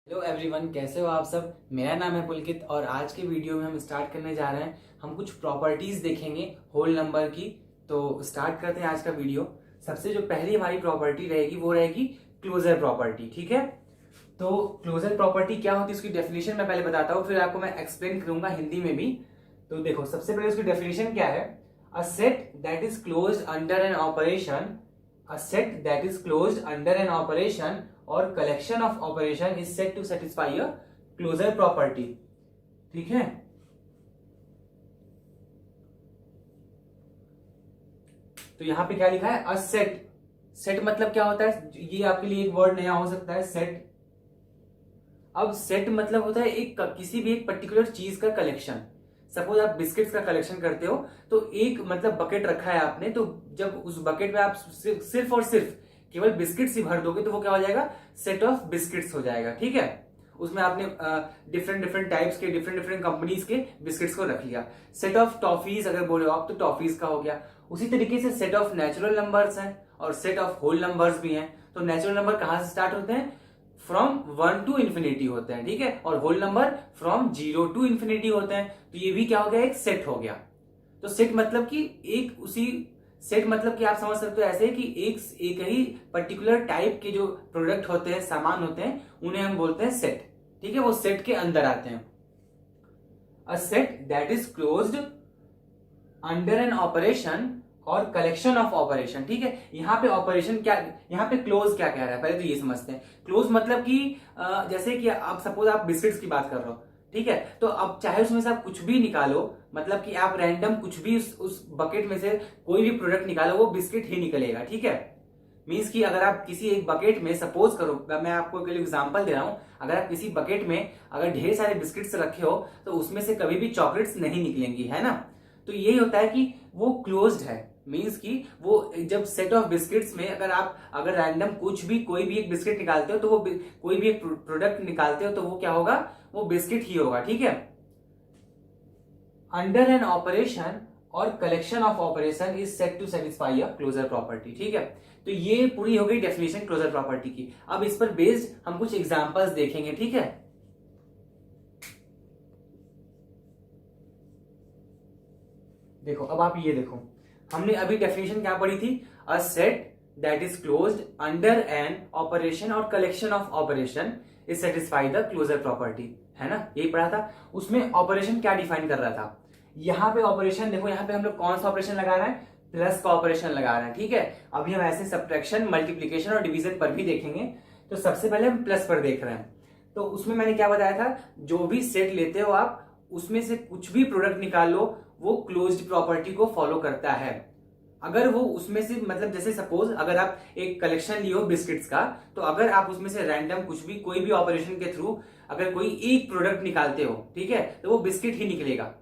Hello everyone, कैसे हो आप सब। मेरा नाम है पुलकित और आज के वीडियो में हम स्टार्ट करने जा रहे हैं। हम कुछ प्रॉपर्टीज देखेंगे होल नंबर की। तो स्टार्ट करते हैं आज का वीडियो। सबसे जो पहली हमारी प्रॉपर्टी रहेगी वो रहेगी क्लोजर प्रॉपर्टी। ठीक है, तो क्लोजर प्रॉपर्टी क्या होती है उसकी डेफिनेशन मैं पहले बताता हूँ, फिर आपको मैं एक्सप्लेन करूंगा हिंदी में भी। तो देखो, सबसे पहले उसकी डेफिनेशन क्या है। अ set that is closed under an operation, a set that is closed under an operation or collection of operation is said to satisfy a closure property। ठीक है, तो यहां पे क्या लिखा है, a set। सेट मतलब क्या होता है, ये आपके लिए एक वर्ड नया हो सकता है, सेट। अब सेट मतलब होता है एक किसी भी एक पर्टिकुलर चीज का कलेक्शन। सपोज आप बिस्किट्स का कलेक्शन करते हो, तो एक मतलब बकेट रखा है आपने, तो जब उस बकेट में आप सिर्फ और सिर्फ केवल बिस्किट्स ही भर दोगे तो वो क्या हो जाएगा, सेट ऑफ बिस्किट्स हो जाएगा। ठीक है, उसमें आपने डिफरेंट डिफरेंट टाइप्स के डिफरेंट डिफरेंट कंपनीज के बिस्किट्स को रख लिया। सेट ऑफ टॉफीज अगर बोले आप तो टॉफीज का हो गया। उसी तरीके से सेट ऑफ नेचुरल नंबर्स है और सेट ऑफ होल नंबर्स भी हैं। तो नेचुरल नंबर कहां से स्टार्ट होते हैं, फ्रॉम 1 टू इन्फिनिटी होते हैं। ठीक है, और whole number from 0 to infinity होते हैं। तो ये भी क्या हो गया, एक सेट हो गया। तो सेट मतलब कि एक उसी सेट मतलब कि आप समझ सकते हो ऐसे कि एक ही पर्टिकुलर टाइप के जो प्रोडक्ट होते हैं, सामान होते हैं, उन्हें हम बोलते हैं सेट। ठीक है, वो सेट के अंदर आते हैं। अ set that is closed under an operation और कलेक्शन ऑफ ऑपरेशन। ठीक है, यहाँ पे ऑपरेशन क्या, यहाँ पे क्लोज क्या कह रहा है, पहले तो ये समझते हैं। क्लोज मतलब कि जैसे कि आप सपोज आप बिस्किट्स की बात कर रहे हो, ठीक है, तो अब चाहे उसमें से आप कुछ भी निकालो, मतलब कि आप रैंडम कुछ भी उस बकेट में से कोई भी प्रोडक्ट निकालो, वो बिस्किट ही निकलेगा। ठीक है, मीन्स कि अगर आप किसी एक बकेट में, सपोज करो मैं आपको एक एग्जांपल दे रहा हूं, अगर आप किसी बकेट में अगर ढेर सारे बिस्किट्स रखे हो तो उसमें से कभी भी चॉकलेट्स नहीं निकलेंगी, है ना। तो यही होता है कि वो क्लोज्ड है। मीन्स कि वो जब सेट ऑफ बिस्किट्स में अगर रैंडम कुछ भी कोई भी एक बिस्किट निकालते हो, तो वो कोई भी एक प्रोडक्ट निकालते हो तो वो क्या होगा, वो बिस्किट ही होगा। ठीक है, अंडर एन ऑपरेशन और collection of operation is set to satisfy a closure property. ठीक है, तो ये पूरी हो गई डेफिनेशन क्लोजर प्रॉपर्टी की। अब इस पर बेस्ड हम कुछ एग्जांपल्स देखेंगे। ठीक है, देखो अब आप ये देखो, हमने अभी डेफिनेशन क्या पढ़ी थी, a set that is closed under an operation और collection of operation is satisfy the closure property, है ना, यही पढ़ा था। उसमें ऑपरेशन क्या डिफाइन कर रहा था, यहां पे ऑपरेशन देखो, यहां पे हम लोग कौन सा ऑपरेशन लगा रहे हैं, प्लस का ऑपरेशन लगा रहे हैं। ठीक है, अभी हम ऐसे सब्ट्रैक्शन, मल्टीप्लीकेशन और डिवीजन पर भी देखेंगे। तो सबसे पहले हम प्लस पर देख रहे हैं। तो उसमें मैंने क्या बताया था, जो भी सेट लेते हो आप, उसमें से कुछ भी प्रोडक्ट निकाल लो, वो क्लोज्ड प्रॉपर्टी को फॉलो करता है। अगर वो उसमें से मतलब जैसे सपोज अगर आप एक कलेक्शन लिए हो बिस्किट्स का, तो अगर आप उसमें से रैंडम कुछ भी कोई भी ऑपरेशन के थ्रू अगर कोई एक प्रोडक्ट निकालते हो, ठीक है, तो वो बिस्किट ही निकलेगा।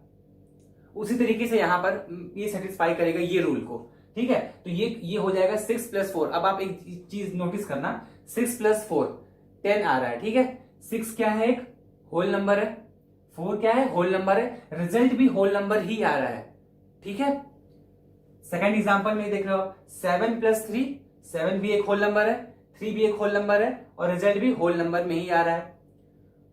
उसी तरीके से यहां पर ये सेटिस्फाई करेगा ये रूल को। ठीक है, तो ये हो जाएगा 6 + 4। अब आप एक चीज नोटिस करना, 6 + 4 10 आ रहा है। ठीक है, 6 क्या है, एक होल नंबर है, 4 क्या है, होल नंबर है, रिजल्ट भी होल नंबर ही आ रहा है। ठीक है, सेकेंड एग्जांपल में देख रहे हो, 7 + 3, 7 भी एक होल नंबर है, 3 भी एक होल नंबर है और रिजल्ट भी होल नंबर में ही आ रहा है।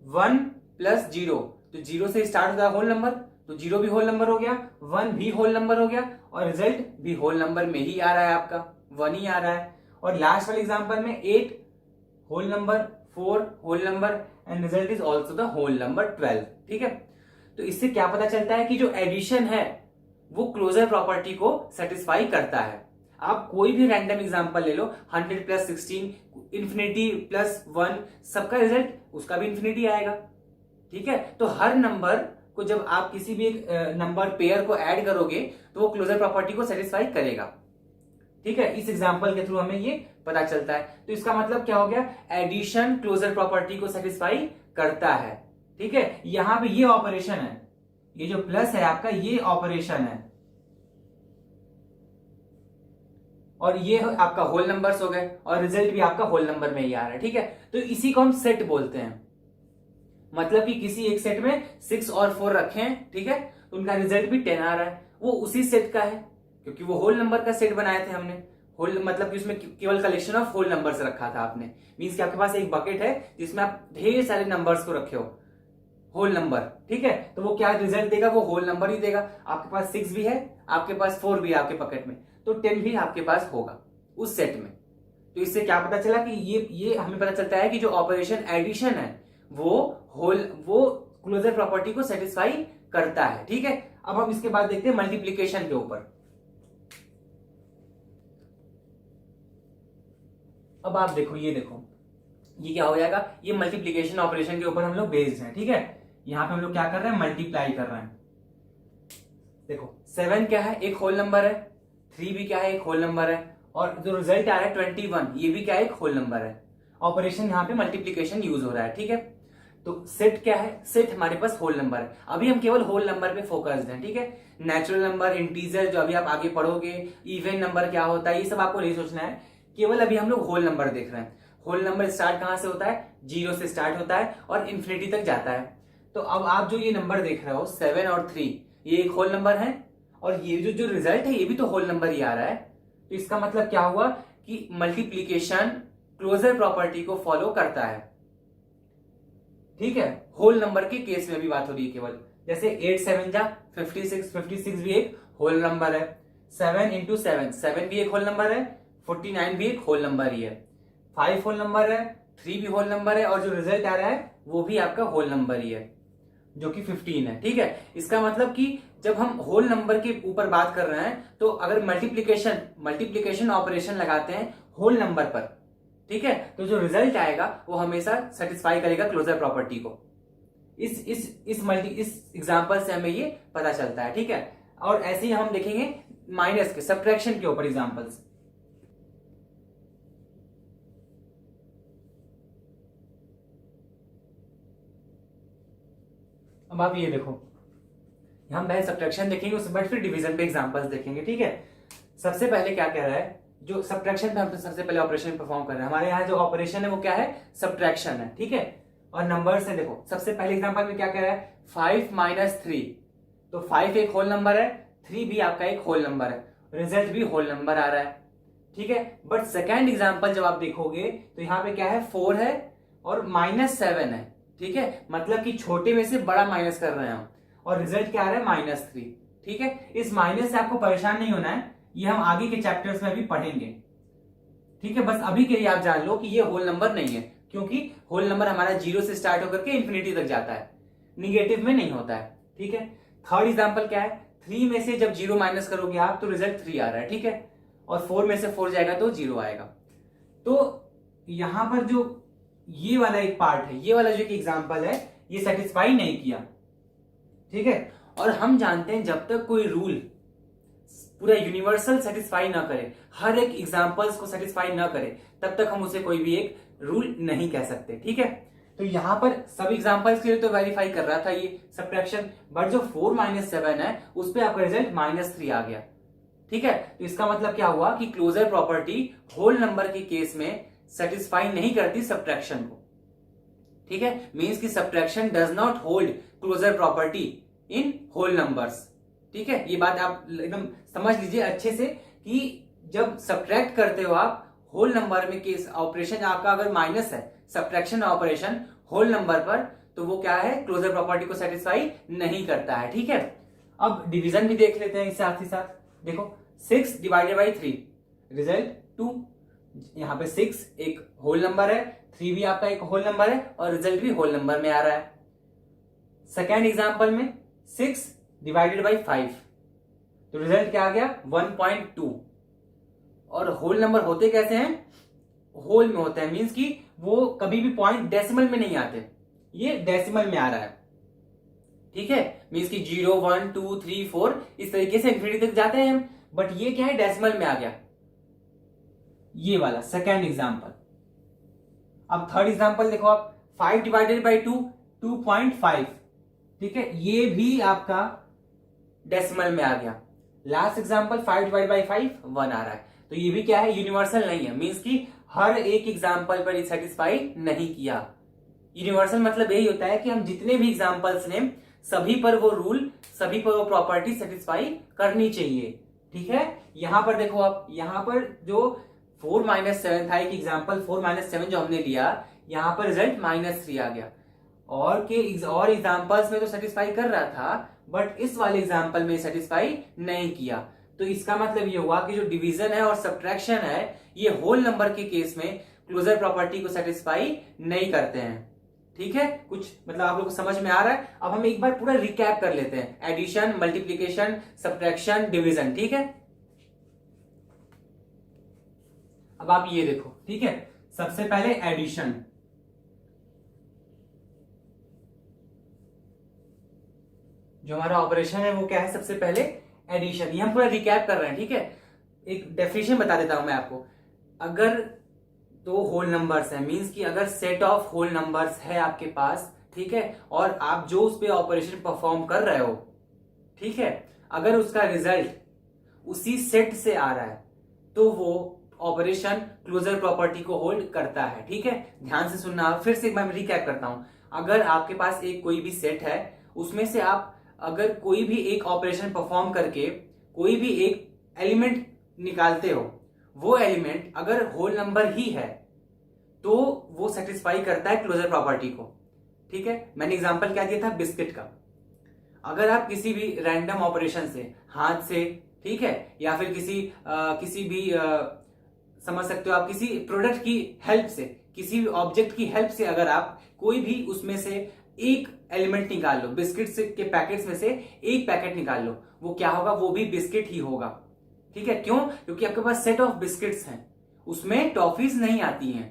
1 + 0, तो 0 से स्टार्ट होता है होल नंबर, तो 0 भी होल नंबर हो गया, 1 भी होल नंबर हो गया और रिजल्ट भी होल नंबर में ही आ रहा है, आपका 1 ही आ रहा है। और लास्ट वाले एग्जांपल में 8 whole number, 4 whole number and result is also the whole number 12। ठीक है, तो इससे क्या पता चलता है कि जो एडिशन है वो क्लोजर प्रॉपर्टी को सेटिस्फाई करता है। आप कोई भी रैंडम एग्जांपल ले लो, 100 + 16, इन्फिनिटी +1, सबका रिजल्ट उसका भी इन्फिनिटी आएगा। ठीक है, तो हर नंबर को जब आप किसी भी एक नंबर पेयर को ऐड करोगे तो वो क्लोजर प्रॉपर्टी को सेटिस्फाई करेगा। ठीक है, इस एग्जांपल के थ्रू हमें ये पता चलता है। तो इसका मतलब क्या हो गया, एडिशन क्लोजर प्रॉपर्टी को सेटिस्फाई करता है। ठीक है, यहां पे ये ऑपरेशन है, ये जो प्लस है आपका, ये ऑपरेशन है और ये आपका होल नंबर्स हो गए और रिजल्ट भी आपका होल नंबर में ही आ रहा है। ठीक है, तो इसी को हम सेट बोलते हैं। मतलब कि किसी एक सेट में 6 और 4 रखे हैं, ठीक है, तो उनका रिजल्ट भी 10 आ रहा है, वो उसी सेट का है क्योंकि वो होल नंबर का सेट बनाए थे हमने। होल मतलब कि उसमें केवल कलेक्शन ऑफ होल नंबर्स रखा था आपने, मींस कि आपके पास एक बकेट है जिसमें आप ढेर सारे नंबर्स को रखे हो, होल नंबर, ठीक है, तो वो क्या रिजल्ट देगा, वो होल नंबर ही देगा। आपके पास 6 भी है, आपके पास 4 भी है आपके बकेट में, तो 10 भी आपके पास होगा उस सेट में। तो इससे क्या पता चला कि ये हमें पता चलता है कि जो ऑपरेशन एडिशन है वो क्लोजर प्रॉपर्टी को सेटिस्फाई करता है, ठीक है। अब हम इसके बाद देखते हैं मल्टीप्लीकेशन के ऊपर। अब आप देखो, ये देखो, ये क्या हो जाएगा, ये मल्टीप्लीकेशन ऑपरेशन के ऊपर हम लोग बेस्ड हैं, ठीक है। यहां पे हम लोग क्या कर रहे हैं, मल्टीप्लाई कर रहे हैं। देखो 7 क्या है, एक होल नंबर है, 3 भी क्या है, एक होल नंबर है, और जो रिजल्ट आ रहा है 21, ये भी क्या है, एक होल नंबर है। ऑपरेशन यहाँ पे मल्टीप्लीकेशन यूज हो रहा है, ठीक है। तो सेट क्या है, सेट हमारे पास होल नंबर है। अभी हम केवल होल नंबर पे फोकस्ड हैं, ठीक है। नेचुरल नंबर, इंटीजर, जो अभी आप आगे पढ़ोगे, इवन नंबर क्या होता है, ये सब आपको नहीं सोचना है। केवल अभी हम लोग होल नंबर देख रहे हैं। होल नंबर स्टार्ट कहां से होता है, 0 से स्टार्ट होता है और इन्फिनिटी तक जाता है। तो अब आप जो ये नंबर देख रहे हो 7 और 3, ये एक होल नंबर है, और ये जो रिजल्ट है ये भी तो होल नंबर ही आ रहा है। तो इसका मतलब क्या हुआ कि मल्टीप्लीकेशन क्लोजर प्रॉपर्टी को फॉलो करता है, ठीक है। होल नंबर के केस में भी बात हो रही है केवल, जैसे 8 7 जा 56, 56 भी एक होल नंबर है, 7 इंटू 7 भी एक होल नंबर है, 49 भी एक होल नंबर ही है, 5 होल नंबर है, 3 भी होल नंबर है, और जो रिजल्ट आ रहा है वो भी आपका होल नंबर ही है, जो कि 15 है, ठीक है। इसका मतलब कि जब हम होल नंबर के ऊपर बात कर रहे हैं, तो अगर मल्टीप्लीकेशन ऑपरेशन लगाते हैं होल नंबर पर, ठीक है, तो जो रिजल्ट आएगा वो हमेशा सेटिस्फाई करेगा क्लोजर प्रॉपर्टी को। इस एग्जांपल से हमें ये पता चलता है, ठीक है। और ऐसे ही हम देखेंगे माइनस के, सब्ट्रैक्शन के ऊपर एग्जांपल्स। अब आप ये देखो, हम पहले सब्ट्रैक्शन देखेंगे, उसके बाद फिर डिवीजन पे एग्जांपल्स देखेंगे, ठीक है। सबसे पहले क्या कह रहा है, जो सब्ट्रैक्शन पे हम सबसे पहले ऑपरेशन परफॉर्म कर रहे हैं, हमारे यहाँ जो ऑपरेशन है वो क्या है, सब्ट्रैक्शन है, ठीक है। और नंबर से देखो, सबसे पहले एग्जांपल में क्या कह रहा है, 5 माइनस 3, तो 5 एक होल नंबर है, 3 भी आपका एक होल नंबर है, रिजल्ट भी होल नंबर आ रहा है, ठीक है। बट सेकेंड एग्जाम्पल जब आप देखोगे तो यहाँ पे क्या है, 4 है और -7 है, ठीक है, मतलब कि छोटे में से बड़ा माइनस कर रहे हैं हम, और रिजल्ट क्या आ रहा है, -3, ठीक है। इस माइनस से आपको परेशान नहीं होना है, ये हम आगे के चैप्टर्स में भी पढ़ेंगे, ठीक है। बस अभी के लिए आप जान लो कि ये होल नंबर नहीं है, क्योंकि होल नंबर हमारा 0 से स्टार्ट होकर के इन्फिनिटी तक जाता है, निगेटिव में नहीं होता है, ठीक है। थर्ड एग्जाम्पल क्या है, 3 में से जब 0 माइनस करोगे आप तो रिजल्ट 3 आ रहा है, ठीक है, और 4 में से 4 जाएगा तो 0 आएगा। तो यहां पर जो ये वाला एक पार्ट है, ये वाला जो एग्जाम्पल है, ये सेटिस्फाई नहीं किया, ठीक है। और हम जानते हैं जब तक कोई रूल पूरा यूनिवर्सल सेटिस्फाई ना करे, हर एक एग्जाम्पल्स को सेटिस्फाई ना करे, तब तक हम उसे कोई भी एक रूल नहीं कह सकते, ठीक है। तो यहां पर सब एग्जाम्पल्स के लिए तो वेरीफाई कर रहा था ये सब्ट्रैक्शन, बट जो 4 - 7 है उस पर आपका रिजल्ट -3 आ गया, ठीक है। तो इसका मतलब क्या हुआ कि क्लोजर प्रॉपर्टी होल नंबर के केस में सेटिस्फाई नहीं करती सब्ट्रैक्शन को, ठीक है। मींस कि subtraction does not hold closure property in whole numbers, ठीक है। ये बात आप एकदम समझ लीजिए अच्छे से कि जब सब्ट्रैक्ट करते हो आप होल नंबर में केस ऑपरेशन आपका अगर माइनस है, सब्ट्रैक्शन ऑपरेशन होल नंबर पर, तो वो क्या है, क्लोजर प्रॉपर्टी को सेटिस्फाई नहीं करता है, ठीक है। अब डिवीजन भी देख लेते हैं इस साथ ही साथ। देखो 6 डिवाइडेड बाई 3, रिजल्ट 2, यहां पे 6 एक होल नंबर है, 3 भी आपका एक होल नंबर है, और रिजल्ट भी होल नंबर में आ रहा है। सेकेंड एग्जाम्पल में 6 डिवाइडेड बाई 5, तो रिजल्ट क्या आ गया, 1.2, और होल नंबर होते कैसे हैं, होल में होते हैं, मींस कि वो कभी भी पॉइंट डेसिमल में नहीं आते, ये डेसिमल में आ रहा है, ठीक है। मींस कि 0 1 2 3 4 इस तरीके से इंफिनिटी तक जाते हैं हम, बट ये क्या है, डेसिमल में आ गया, ये वाला सेकेंड एग्जाम्पल। अब थर्ड एग्जाम्पल देखो आप, 5 डिवाइडेड बाई 2, 2.5, ठीक है, ये भी आपका डेसिमल में आ गया। लास्ट एग्जाम्पल 5 डिवाइड बाई 5, 1 आ रहा है, तो ये भी क्या है, यूनिवर्सल नहीं है, मींस कि हर एक एग्जाम्पल पर सेटिस्फाई नहीं किया। यूनिवर्सल मतलब यही होता है कि हम जितने भी एग्जाम्पल्स लें, सभी पर वो रूल, सभी पर वो प्रॉपर्टी सेटिस्फाई करनी चाहिए, ठीक है, यहां पर देखो आप, यहां पर जो 4-7 था, एक एग्जांपल 4-7 जो हमने लिया, यहां पर रिजल्ट -3 आ गया। और एग्जांपल्स में तो सेटिस्फाई कर रहा था, बट इस वाले एग्जांपल में सेटिस्फाई नहीं किया। तो इसका मतलब ये हुआ कि जो डिवीजन है और सब्ट्रैक्शन है, ये होल नंबर के केस में क्लोजर प्रॉपर्टी को सेटिस्फाई नहीं करते हैं। ठीक है, कुछ मतलब आप लोग को समझ में आ रहा है। अब हम एक बार पूरा रिकैप कर लेते हैं, एडिशन, मल्टीप्लीकेशन, सब्ट्रैक्शन, डिवीजन। ठीक है, अब आप ये देखो। ठीक है, सबसे पहले एडिशन। जो हमारा ऑपरेशन है वो क्या है, सबसे पहले एडिशन। ये हम पूरा रिकैप कर रहे हैं। ठीक है, एक डेफिनेशन बता देता हूं मैं आपको। अगर दो होल नंबर्स है, मींस कि अगर सेट ऑफ होल नंबर्स है आपके पास, ठीक है, और आप जो उस पे ऑपरेशन परफॉर्म कर रहे हो, ठीक है, अगर उसका रिजल्ट उसी सेट से आ रहा है तो वो ऑपरेशन क्लोजर प्रॉपर्टी को होल्ड करता है। ठीक है, ध्यान से सुनना। फिर से एक बार रिकैप करता हूं। अगर आपके पास एक कोई भी सेट है, उसमें से आप अगर कोई भी एक ऑपरेशन परफॉर्म करके कोई भी एक एलिमेंट निकालते हो, वो एलिमेंट अगर होल नंबर ही है तो वो सेटिस्फाई करता है क्लोजर प्रॉपर्टी को। ठीक है, मैंने एग्जांपल क्या दिया था, बिस्किट का। अगर आप किसी भी रैंडम ऑपरेशन से, हाथ से, ठीक है, या फिर किसी भी समझ सकते हो आप, किसी प्रोडक्ट की हेल्प से, किसी भी ऑब्जेक्ट की हेल्प से अगर आप कोई भी उसमें से एक एलिमेंट निकाल लो, बिस्किट के पैकेट्स में से एक पैकेट निकाल लो, वो क्या होगा, वो भी बिस्किट ही होगा। ठीक है, क्यों? क्योंकि आपके पास सेट ऑफ बिस्किट्स हैं, उसमें टॉफीज नहीं आती हैं।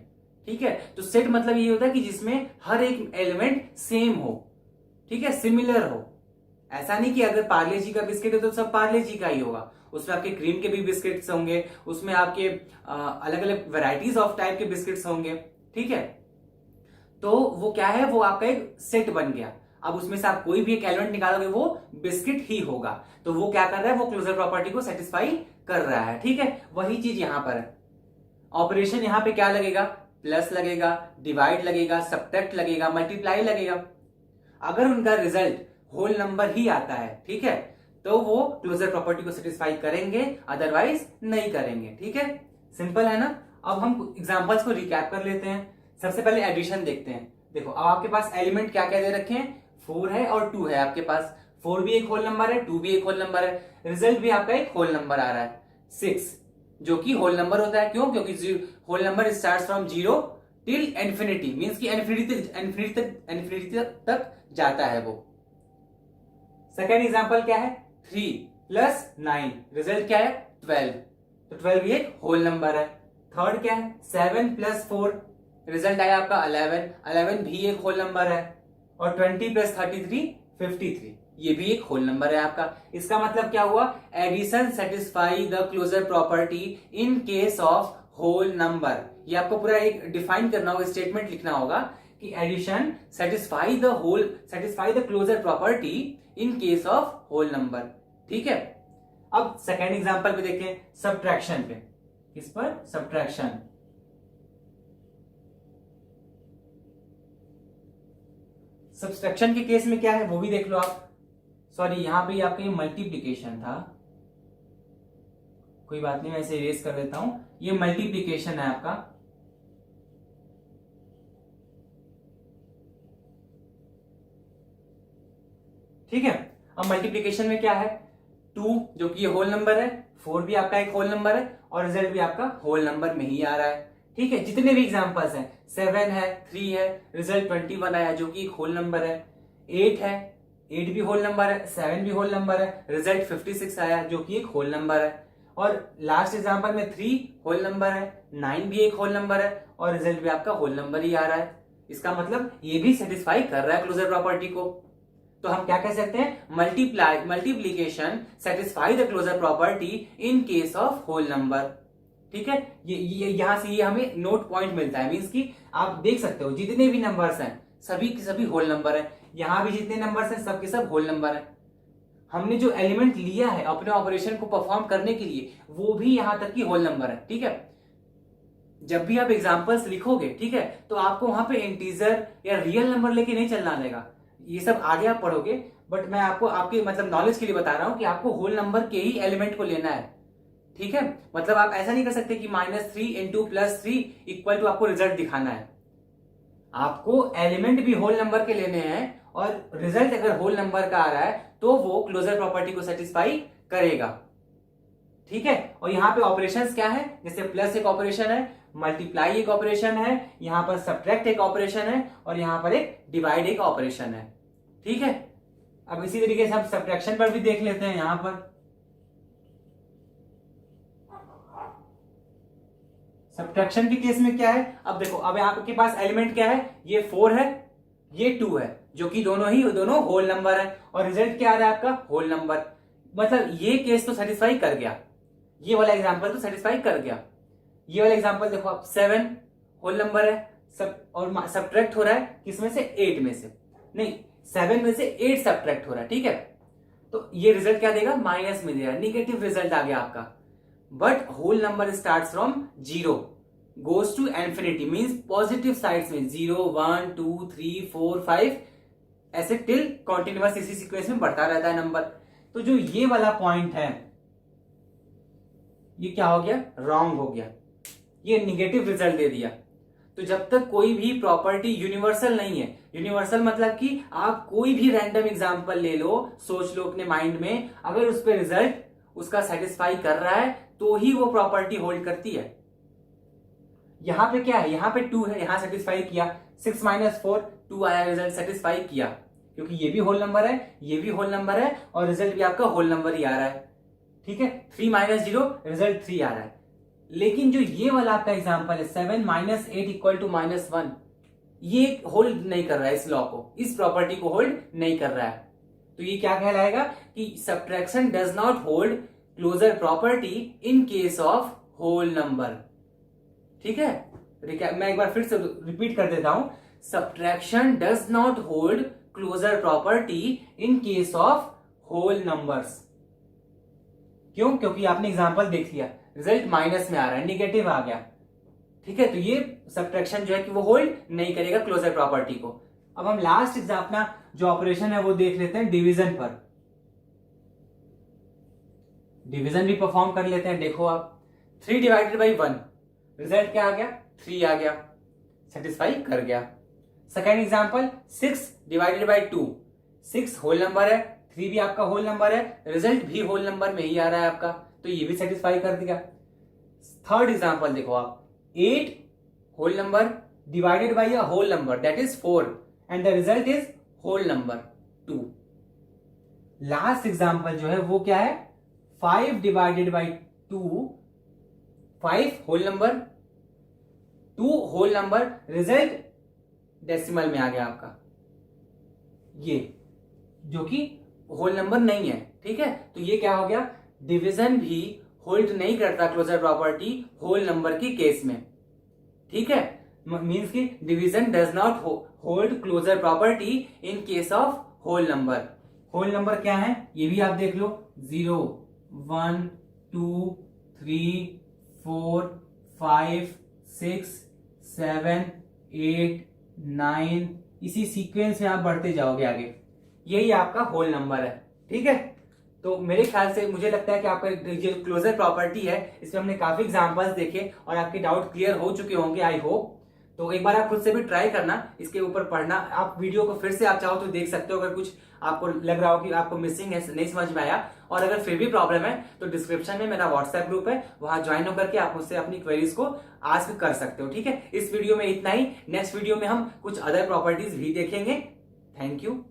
ठीक है, तो सेट मतलब ये होता है कि जिसमें हर एक एलिमेंट सेम हो, ठीक है, सिमिलर हो। ऐसा नहीं कि अगर पार्ले जी का बिस्किट है तो सब पार्ले जी का ही होगा, उसमें आपके क्रीम के भी बिस्किट्स होंगे, उसमें आपके अलग अलग वेराइटीज ऑफ टाइप के बिस्किट्स होंगे। ठीक है, तो वो क्या है, वो आपका एक सेट बन गया। अब उसमें से आप कोई भी एक एलिमेंट निकालोगे वो बिस्किट ही होगा। तो वो क्या कर रहा है, वो क्लोजर प्रॉपर्टी को सेटिस्फाई कर रहा है। ठीक है, वही चीज यहां पर है। ऑपरेशन यहां पे क्या लगेगा, प्लस लगेगा, डिवाइड लगेगा, सब्ट्रैक्ट लगेगा, मल्टीप्लाई लगेगा। अगर उनका रिजल्ट होल नंबर ही आता है, ठीक है, तो वो क्लोजर प्रॉपर्टी को सेटिस्फाई करेंगे, अदरवाइज नहीं करेंगे। ठीक है, सिंपल है ना। अब हम एग्जांपल्स को रिकैप कर लेते हैं। सबसे पहले एडिशन देखते हैं। देखो, अब आपके पास एलिमेंट क्या क्या दे रखे हैं, 4 है और 2 है आपके पास। 4 भी एक होल नंबर है, 2 भी एक होल नंबर है, रिजल्ट भी आपका एक होल नंबर आ रहा है 6, जो कि होल नंबर होता है। क्यों? क्योंकि whole number starts from 0 till infinity, means कि इन्फिनिटी तक जाता है वो। सेकेंड एग्जांपल क्या है, 3 + 9, रिजल्ट क्या है, 12, तो 12 भी एक होल नंबर है। थर्ड क्या है, 7 + 4, रिजल्ट आया आपका 11, 11 भी एक होल नंबर है। और 20 + 33, 53, ये भी एक होल नंबर है आपका। इसका मतलब क्या हुआ, addition satisfy the closure property in case of whole number. ये आपको पूरा एक डिफाइन करना होगा, स्टेटमेंट लिखना होगा कि addition satisfy the closure property in case of whole number. ठीक है, अब सेकेंड एग्जांपल पे देखें, सब्ट्रैक्शन पे। किस पर, सब्ट्रैक्शन। सब्ट्रैक्शन के केस में क्या है वो भी देख लो आप। सॉरी, यहां पे आपका ये मल्टीप्लीकेशन था, कोई बात नहीं, मैं इसे इरेज कर देता हूं। ये मल्टीप्लीकेशन है आपका। ठीक है, अब मल्टीप्लीकेशन में क्या है, 2 जो कि ये होल नंबर है, 4 भी आपका एक होल नंबर है, और रिजल्ट भी आपका होल नंबर में ही आ रहा है। ठीक है, जितने भी एग्जांपल्स हैं, 7 है, 3 है, रिजल्ट 21 आया जो कि एक होल नंबर है। 8 है, 8 भी होल नंबर है, 7 भी होल नंबर है, रिजल्ट 56 आया जो कि एक होल नंबर है। और लास्ट एग्जांपल में 3 होल नंबर है, 9 भी एक होल नंबर है, और रिजल्ट भी आपका होल नंबर ही आ रहा है। इसका मतलब ये भी सेटिस्फाई कर रहा है क्लोजर प्रॉपर्टी को। तो हम क्या कह सकते हैं, multiplication satisfy the closure property in case of whole number. ठीक है, ये यहां से ये हमें नोट पॉइंट मिलता है, मींस कि आप देख सकते हो जितने भी नंबर्स हैं सभी के सभी होल नंबर है। यहां भी जितने नंबर्स हैं सब के सब होल नंबर है। हमने जो एलिमेंट लिया है अपने ऑपरेशन को परफॉर्म करने के लिए, वो भी यहां तक की होल नंबर है। ठीक है, जब भी आप एग्जांपल्स लिखोगे, ठीक है, तो आपको वहां पे इंटीजर या रियल नंबर लेके नहीं चलना रहेगा। ये सब आगे आप पढ़ोगे, बट मैं आपको आपके मतलब नॉलेज के लिए बता रहा हूं कि आपको होल नंबर के ही एलिमेंट को लेना है, ठीक है। मतलब आप ऐसा नहीं कर सकते कि -3 इंटू +3 इक्वल टू आपको रिजल्ट दिखाना है। आपको एलिमेंट भी होल नंबर के लेने हैं और रिजल्ट अगर होल नंबर का आ रहा है तो वो क्लोजर प्रॉपर्टी को सेटिस्फाई करेगा, ठीक है। और यहां पे ऑपरेशंस क्या है, जैसे प्लस एक ऑपरेशन है, मल्टीप्लाई एक ऑपरेशन है, यहां पर सब्ट्रैक्ट एक ऑपरेशन है और यहां पर एक डिवाइड एक ऑपरेशन है, ठीक है। अब इसी तरीके से हम सब्ट्रैक्शन पर भी देख लेते हैं। यहां पर सब्ट्रैक्शन के केस में क्या है, अब देखो, अब आपके पास एलिमेंट क्या है, ये 4 है, ये 2 है, जो कि दोनों होल नंबर है, और रिजल्ट क्या आ रहा है आपका, होल नंबर। मतलब ये केस तो सेटिस्फाई कर गया, ये वाला एग्जांपल तो सेटिस्फाई कर गया। ये वाला एग्जांपल देखो आप, 7 होल नंबर है, सब और सब्ट्रैक्ट हो रहा है किसमें से, 8 में से, नहीं 7 में से 8 सब्ट्रैक्ट हो रहा है, ठीक है। तो ये रिजल्ट क्या देगा, माइनस में देगा, निगेटिव रिजल्ट आ गया आपका। But whole number start from 0 goes to infinity, means positive sides में 0 1 2 3 4 5 ऐसे टिल कॉन्टिन्यूअस इसी सीक्वेंस में बढ़ता रहता है नंबर। तो जो ये वाला पॉइंट है ये क्या हो गया, रॉन्ग हो गया, ये निगेटिव रिजल्ट दे दिया। तो जब तक कोई भी प्रॉपर्टी यूनिवर्सल नहीं है, यूनिवर्सल मतलब कि आप कोई भी रैंडम एग्जांपल ले लो, सोच लो अपने माइंड में, अगर उस पर रिजल्ट उसका सेटिस्फाई कर रहा है तो ही वो प्रॉपर्टी होल्ड करती है। यहां पे क्या है, यहां पे 2 है, यहां सेटिस्फाई किया, 6 - 4 2 आया, रिजल्ट सेटिस्फाई किया, क्योंकि ये भी होल नंबर है, ये भी होल नंबर है और रिजल्ट भी आपका होल नंबर ही आ रहा है, ठीक है। 3 - 0 रिजल्ट 3 आ रहा है। लेकिन जो ये वाला आपका एग्जांपल है 7 - 8 इक्वल टू -1, ये होल्ड नहीं कर रहा है, इस लॉ को, इस प्रॉपर्टी को होल्ड नहीं कर रहा है। तो ये क्या कहलाएगा कि subtraction does not hold closure property in case of whole number, ठीक है। मैं एक बार फिर से रिपीट कर देता हूं, subtraction does not hold closure property in case of whole numbers. क्यों, क्योंकि आपने एग्जांपल देख लिया, रिजल्ट माइनस में आ रहा है, निगेटिव आ गया, ठीक है। तो ये सब्ट्रैक्शन जो है कि वो होल्ड नहीं करेगा क्लोजर प्रॉपर्टी को। अब हम लास्ट एग्जांपल अपना जो ऑपरेशन है वो देख लेते हैं डिवीजन पर। डिवीजन भी परफॉर्म कर लेते हैं। देखो आप, 3 / 1 रिजल्ट क्या आ गया, 3 आ गया, सेटिस्फाई कर गया। सेकेंड एग्जांपल 6 / 2, 6 होल नंबर है, 3 भी आपका होल नंबर है, रिजल्ट भी होल नंबर में ही आ रहा है आपका, तो ये भी सेटिस्फाई कर दिया। थर्ड एग्जांपल देखो आप, 8 whole number divided by a whole number that is 4 and the result is whole number 2। Last example जो है वो क्या है, 5 / 2, 5 whole number 2 whole number, result decimal में आ गया आपका, ये जो कि होल नंबर नहीं है, ठीक है। तो ये क्या हो गया, डिवीजन भी होल्ड नहीं करता क्लोजर प्रॉपर्टी होल नंबर के केस में, ठीक है। मींस कि division does not hold closure property in case of whole number. Whole number क्या है ये भी आप देख लो, 0 1 2 3 4 5 6 7 8 9, इसी सीक्वेंस में आप बढ़ते जाओगे आगे, यही आपका होल नंबर है, ठीक है। तो मेरे ख्याल से मुझे लगता है कि आपका जो क्लोजर प्रॉपर्टी है इसमें हमने काफी एग्जांपल्स देखे और आपके डाउट क्लियर हो चुके होंगे, आई होप। तो एक बार आप खुद से भी ट्राई करना, इसके ऊपर पढ़ना, आप वीडियो को फिर से आप चाहो तो देख सकते हो, अगर कुछ आपको लग रहा हो कि आपको मिसिंग है, नहीं समझ में आया, और अगर फिर भी प्रॉब्लम है तो डिस्क्रिप्शन में मेरा व्हाट्सएप ग्रुप है, वहां ज्वाइन होकर के आप मुझसे अपनी क्वेरीज को आस्क कर सकते हो, ठीक है। इस वीडियो में इतना ही, नेक्स्ट वीडियो में हम कुछ अदर प्रॉपर्टीज भी देखेंगे। Thank you.